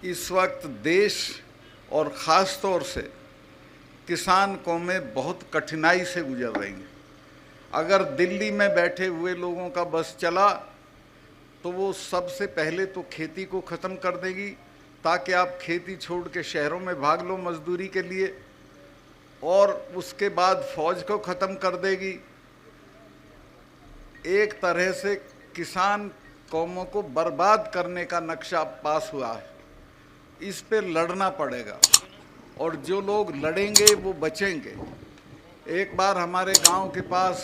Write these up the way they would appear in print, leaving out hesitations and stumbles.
इस वक्त देश और ख़ास तौर से किसान कौमें बहुत कठिनाई से गुजर रही हैं। अगर दिल्ली में बैठे हुए लोगों का बस चला तो वो सबसे पहले तो खेती को ख़त्म कर देगी, ताकि आप खेती छोड़ के शहरों में भाग लो मजदूरी के लिए, और उसके बाद फौज को ख़त्म कर देगी। एक तरह से किसान कौमों को बर्बाद करने का नक्शा पास हुआ है। इस पे लड़ना पड़ेगा और जो लोग लड़ेंगे वो बचेंगे। एक बार हमारे गांव के पास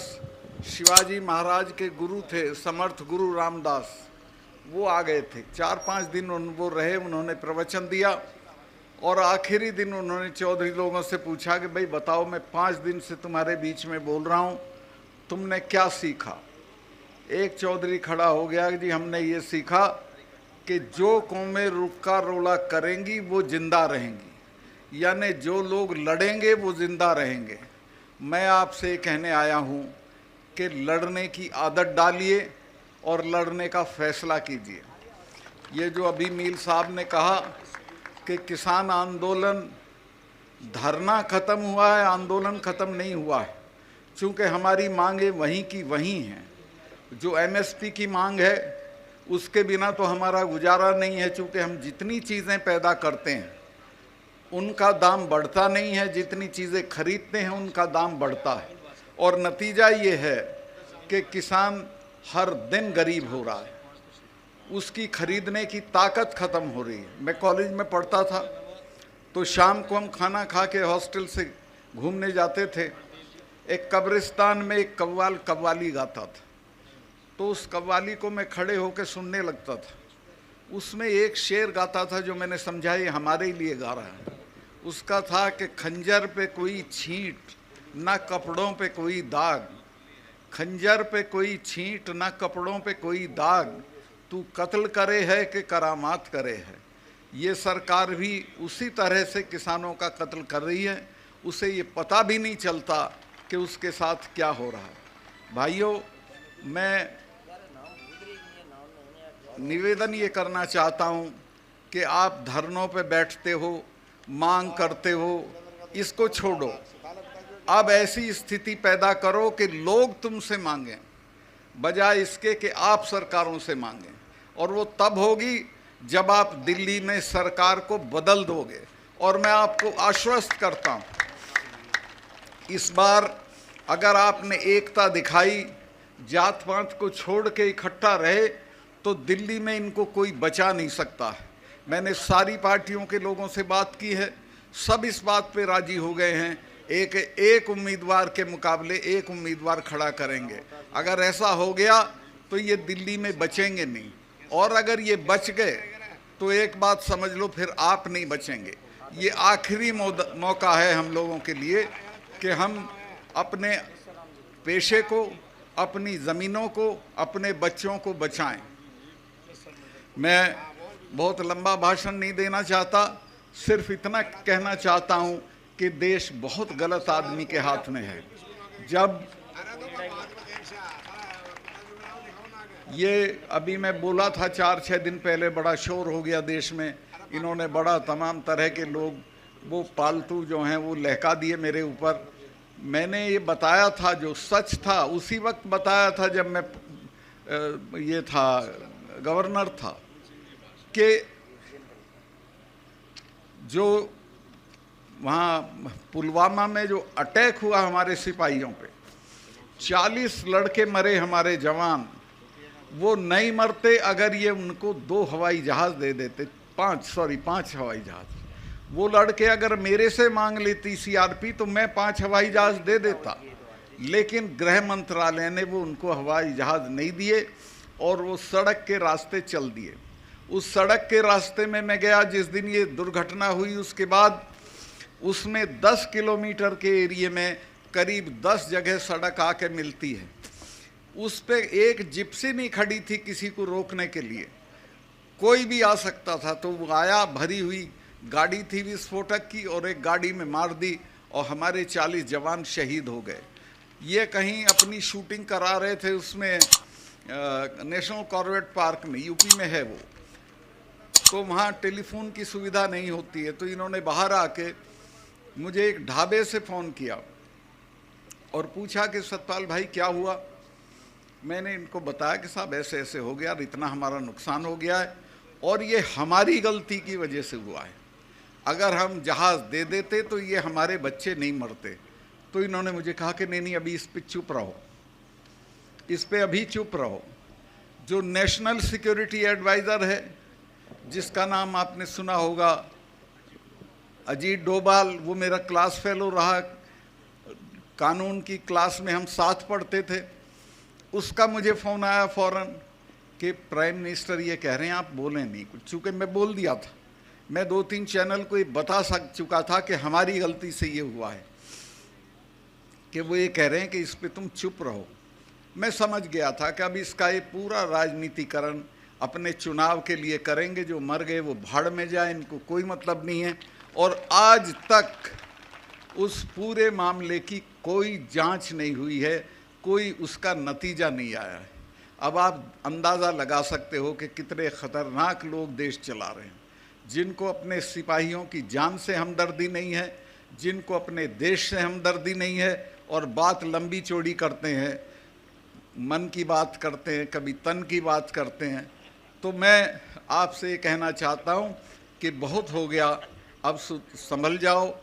शिवाजी महाराज के गुरु थे, समर्थ गुरु रामदास, वो आ गए थे। 4-5 दिन वो रहे, उन्होंने प्रवचन दिया और आखिरी दिन उन्होंने चौधरी लोगों से पूछा कि भाई बताओ, मैं 5 दिन से तुम्हारे बीच में बोल रहा हूँ, तुमने क्या सीखा? एक चौधरी खड़ा हो गया कि जी हमने ये सीखा कि जो कौमें रुका रोला करेंगी वो जिंदा रहेंगी, यानी जो लोग लड़ेंगे वो जिंदा रहेंगे। मैं आपसे कहने आया हूँ कि लड़ने की आदत डालिए और लड़ने का फैसला कीजिए। ये जो अभी मील साहब ने कहा कि किसान आंदोलन, धरना ख़त्म हुआ है, आंदोलन ख़त्म नहीं हुआ है, चूँकि हमारी मांगें वहीं की वहीं हैं। जो एमएसपी की मांग है उसके बिना तो हमारा गुजारा नहीं है, चूँकि हम जितनी चीज़ें पैदा करते हैं उनका दाम बढ़ता नहीं है, जितनी चीज़ें खरीदते हैं उनका दाम बढ़ता है, और नतीजा ये है कि किसान हर दिन गरीब हो रहा है, उसकी खरीदने की ताकत ख़त्म हो रही है। मैं कॉलेज में पढ़ता था तो शाम को हम खाना खा के हॉस्टल से घूमने जाते थे। एक कब्रिस्तान में एक कव्वाल कव्वाली गाता था, तो उस कव्वाली को मैं खड़े होकर सुनने लगता था। उसमें एक शेर गाता था जो मैंने समझा ये हमारे लिए गा रहा है। उसका था कि खंजर पे कोई छींट, ना कपड़ों पे कोई दाग, खंजर पे कोई छींट, ना कपड़ों पे कोई दाग, तू कत्ल करे है कि करामात करे है। ये सरकार भी उसी तरह से किसानों का कत्ल कर रही है, उसे ये पता भी नहीं चलता कि उसके साथ क्या हो रहा है। भाइयों, मैं निवेदन ये करना चाहता हूँ कि आप धरनों पे बैठते हो, मांग करते हो, इसको छोड़ो। अब ऐसी स्थिति पैदा करो कि लोग तुमसे मांगें, बजाय इसके कि आप सरकारों से मांगें। और वो तब होगी जब आप दिल्ली में सरकार को बदल दोगे। और मैं आपको आश्वस्त करता हूँ, इस बार अगर आपने एकता दिखाई, जात पात को छोड़ के इकट्ठा रहे, तो दिल्ली में इनको कोई बचा नहीं सकता है। मैंने सारी पार्टियों के लोगों से बात की है, सब इस बात पे राजी हो गए हैं, एक उम्मीदवार के मुकाबले एक उम्मीदवार खड़ा करेंगे। अगर ऐसा हो गया तो ये दिल्ली में बचेंगे नहीं, और अगर ये बच गए तो एक बात समझ लो, फिर आप नहीं बचेंगे। ये आखिरी मौका है हम लोगों के लिए कि हम अपने पेशे को, अपनी ज़मीनों को, अपने बच्चों को बचाएं। मैं बहुत लंबा भाषण नहीं देना चाहता, सिर्फ इतना कहना चाहता हूं कि देश बहुत गलत आदमी के हाथ में है। जब ये अभी मैं बोला था 4-6 दिन पहले, बड़ा शोर हो गया देश में, इन्होंने बड़ा तमाम तरह के लोग वो पालतू जो हैं वो लहका दिए मेरे ऊपर। मैंने ये बताया था, जो सच था उसी वक्त बताया था जब मैं ये था गवर्नर था, कि जो वहाँ पुलवामा में जो अटैक हुआ हमारे सिपाहियों पे, 40 लड़के मरे हमारे जवान, वो नहीं मरते अगर ये उनको 2 हवाई जहाज़ दे देते, 5 हवाई जहाज़। वो लड़के अगर मेरे से मांग लेती सीआरपी तो मैं 5 हवाई जहाज़ दे देता, लेकिन गृह मंत्रालय ने वो उनको हवाई जहाज़ नहीं दिए और वो सड़क के रास्ते चल दिए। उस सड़क के रास्ते में मैं गया जिस दिन ये दुर्घटना हुई, उसके बाद उसमें 10 किलोमीटर के एरिए में करीब 10 जगह सड़क आके मिलती है। उस पे एक जिप्सी नहीं खड़ी थी किसी को रोकने के लिए, कोई भी आ सकता था। तो वो आया, भरी हुई गाड़ी थी विस्फोटक की, और एक गाड़ी में मार दी और हमारे 40 जवान शहीद हो गए। ये कहीं अपनी शूटिंग करा रहे थे उसमें नेशनल कॉर्बेट पार्क में, यूपी में है वो। तो वहाँ टेलीफोन की सुविधा नहीं होती है, तो इन्होंने बाहर आके मुझे एक ढाबे से फ़ोन किया और पूछा कि सतपाल भाई क्या हुआ। मैंने इनको बताया कि साहब ऐसे ऐसे हो गया, इतना हमारा नुकसान हो गया है और ये हमारी गलती की वजह से हुआ है, अगर हम जहाज़ दे देते तो ये हमारे बच्चे नहीं मरते। तो इन्होंने मुझे कहा कि नहीं अभी इस पे चुप रहो, इस पे अभी चुप रहो। जो नेशनल सिक्योरिटी एडवाइज़र है, जिसका नाम आपने सुना होगा, अजीत डोभाल, वो मेरा क्लास फेलो रहा, कानून की क्लास में हम साथ पढ़ते थे। उसका मुझे फ़ोन आया फ़ौरन कि प्राइम मिनिस्टर ये कह रहे हैं आप बोलें नहीं कुछ, चूँकि मैं बोल दिया था, मैं 2-3 चैनल को ये बता चुका था कि हमारी गलती से ये हुआ है, कि वो ये कह रहे हैं कि इस पे तुम चुप रहो। मैं समझ गया था कि अब इसका ये पूरा राजनीतिकरण अपने चुनाव के लिए करेंगे, जो मर गए वो भाड़ में जाए, इनको कोई मतलब नहीं है। और आज तक उस पूरे मामले की कोई जांच नहीं हुई है, कोई उसका नतीजा नहीं आया है। अब आप अंदाज़ा लगा सकते हो कि कितने ख़तरनाक लोग देश चला रहे हैं, जिनको अपने सिपाहियों की जान से हमदर्दी नहीं है, जिनको अपने देश से हमदर्दी नहीं है, और बात लंबी चौड़ी करते हैं, मन की बात करते हैं, कभी तन की बात करते हैं। तो मैं आपसे ये कहना चाहता हूँ कि बहुत हो गया, अब संभल जाओ,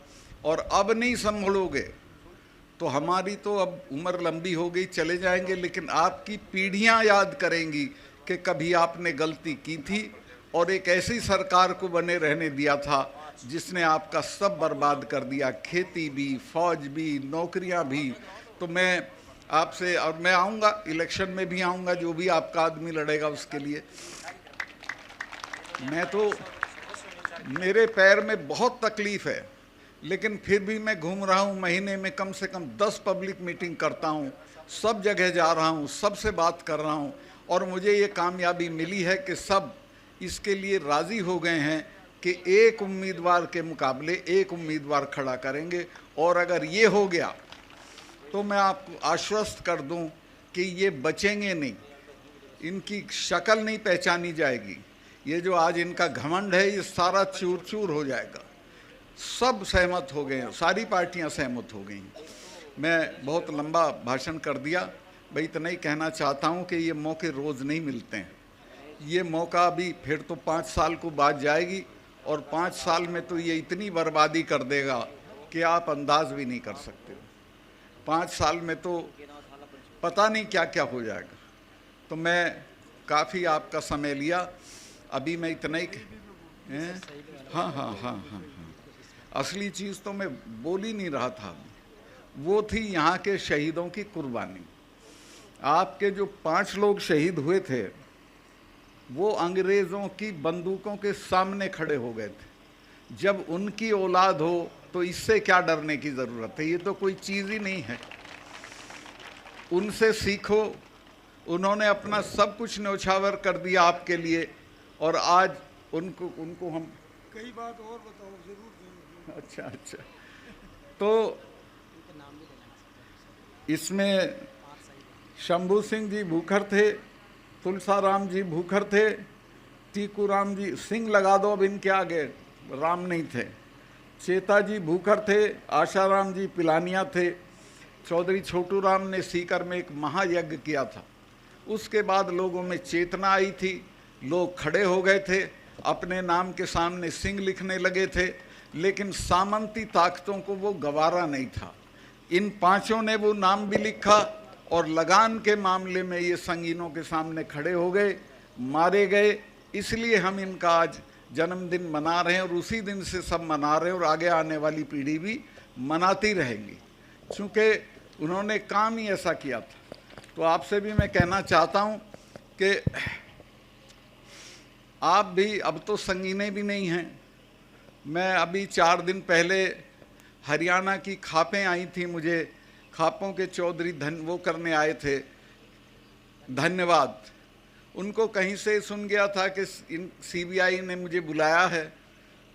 और अब नहीं संभलोगे तो हमारी तो अब उम्र लंबी हो गई, चले जाएंगे, लेकिन आपकी पीढ़ियां याद करेंगी कि कभी आपने गलती की थी और एक ऐसी सरकार को बने रहने दिया था जिसने आपका सब बर्बाद कर दिया, खेती भी, फौज भी, नौकरियां भी। तो मैं आपसे, और मैं आऊँगा, इलेक्शन में भी आऊँगा, जो भी आपका आदमी लड़ेगा उसके लिए। मैं तो, मेरे पैर में बहुत तकलीफ़ है, लेकिन फिर भी मैं घूम रहा हूँ, महीने में कम से कम 10 पब्लिक मीटिंग करता हूँ, सब जगह जा रहा हूँ, सबसे बात कर रहा हूँ, और मुझे ये कामयाबी मिली है कि सब इसके लिए राज़ी हो गए हैं कि एक उम्मीदवार के मुकाबले एक उम्मीदवार खड़ा करेंगे। और अगर ये हो गया तो मैं आपको आश्वस्त कर दूं कि ये बचेंगे नहीं, इनकी शक्ल नहीं पहचानी जाएगी, ये जो आज इनका घमंड है ये सारा चूर चूर हो जाएगा। सब सहमत हो गए हैं, सारी पार्टियां सहमत हो गई। मैं बहुत लंबा भाषण कर दिया, भाई इतना ही कहना चाहता हूं कि ये मौके रोज़ नहीं मिलते हैं। ये मौका अभी फिर तो 5 साल को बाद जाएगी, और 5 साल में तो ये इतनी बर्बादी कर देगा कि आप अंदाज भी नहीं कर सकते। 5 साल में तो पता नहीं क्या क्या हो जाएगा। तो मैं काफ़ी आपका समय लिया, अभी मैं इतना ही हाँ, असली चीज़ तो मैं बोल ही नहीं रहा था, वो थी यहाँ के शहीदों की कुर्बानी। आपके जो 5 लोग शहीद हुए थे, वो अंग्रेज़ों की बंदूकों के सामने खड़े हो गए थे। जब उनकी औलाद हो तो इससे क्या डरने की ज़रूरत है, ये तो कोई चीज़ ही नहीं है। उनसे सीखो, उन्होंने अपना सब कुछ न्यौछावर कर दिया आपके लिए, और आज उनको हम कई बात और बताओ जरूर। अच्छा, तो इसमें शंभू सिंह जी भूखर थे, तुलसाराम जी भूखर थे, टीकूराम जी, सिंह लगा दो अब इनके आगे, राम नहीं थे, चेता जी भूखर थे, आशाराम जी पिलानिया थे, चौधरी छोटू राम ने सीकर में एक महायज्ञ किया था। उसके बाद लोगों में चेतना आई थी, लोग खड़े हो गए थे, अपने नाम के सामने सिंह लिखने लगे थे, लेकिन सामंती ताकतों को वो गवारा नहीं था। इन 5 ने वो नाम भी लिखा, और लगान के मामले में ये संगीनों के सामने खड़े हो गए, मारे गए। इसलिए हम इनका आज जन्मदिन मना रहे हैं, और उसी दिन से सब मना रहे हैं, और आगे आने वाली पीढ़ी भी मनाती रहेंगी, क्योंकि उन्होंने काम ही ऐसा किया था। तो आपसे भी मैं कहना चाहता हूँ कि आप भी अब तो संगीने भी नहीं हैं। मैं अभी 4 दिन पहले हरियाणा की खापें आई थी, मुझे खापों के चौधरी वो करने आए थे, धन्यवाद। उनको कहीं से सुन गया था कि सीबीआई ने मुझे बुलाया है,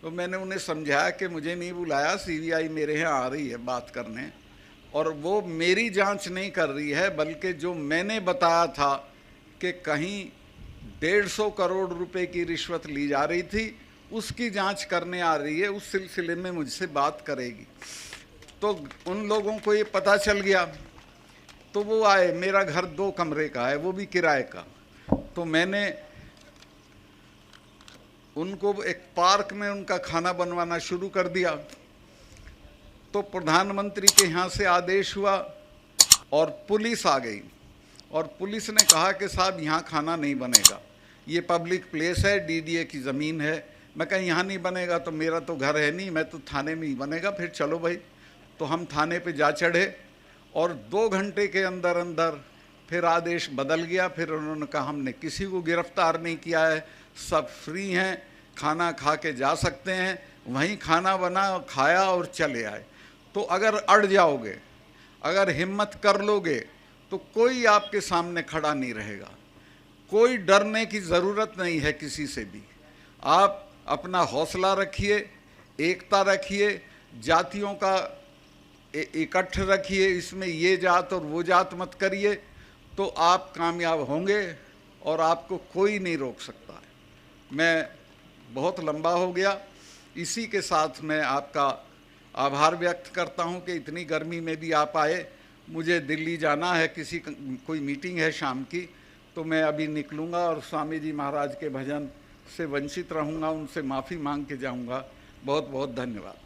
तो मैंने उन्हें समझाया कि मुझे नहीं बुलाया, सीबीआई मेरे यहाँ आ रही है बात करने, और वो मेरी जांच नहीं कर रही है, बल्कि जो मैंने बताया था कि कहीं 150 करोड़ रुपए की रिश्वत ली जा रही थी, उसकी जांच करने आ रही है, उस सिलसिले में मुझसे बात करेगी। तो उन लोगों को ये पता चल गया, तो वो आए। मेरा घर 2 कमरे का है, वो भी किराए का। तो मैंने उनको एक पार्क में उनका खाना बनवाना शुरू कर दिया। तो प्रधानमंत्री के यहाँ से आदेश हुआ और पुलिस आ गई, और पुलिस ने कहा कि साहब यहाँ खाना नहीं बनेगा, ये पब्लिक प्लेस है, डीडीए की ज़मीन है। मैं कहा यहाँ नहीं बनेगा तो मेरा तो घर है नहीं, मैं तो थाने में ही बनेगा। फिर चलो भाई। तो हम थाने पे जा चढ़े और 2 घंटे के अंदर अंदर फिर आदेश बदल गया। फिर उन्होंने कहा हमने किसी को गिरफ्तार नहीं किया है, सब फ्री हैं, खाना खा के जा सकते हैं। वहीं खाना बना, खाया और चले आए। तो अगर अड़ जाओगे, अगर हिम्मत कर लोगे, तो कोई आपके सामने खड़ा नहीं रहेगा। कोई डरने की ज़रूरत नहीं है किसी से भी। आप अपना हौसला रखिए, एकता रखिए, जातियों का इकट्ठ रखिए, इसमें ये जात और वो जात मत करिए, तो आप कामयाब होंगे और आपको कोई नहीं रोक सकता है। मैं बहुत लंबा हो गया। इसी के साथ मैं आपका आभार व्यक्त करता हूं कि इतनी गर्मी में भी आप आए। मुझे दिल्ली जाना है, कोई मीटिंग है शाम की, तो मैं अभी निकलूँगा और स्वामी जी महाराज के भजन से वंचित रहूँगा, उनसे माफ़ी मांग के जाऊँगा। बहुत बहुत धन्यवाद।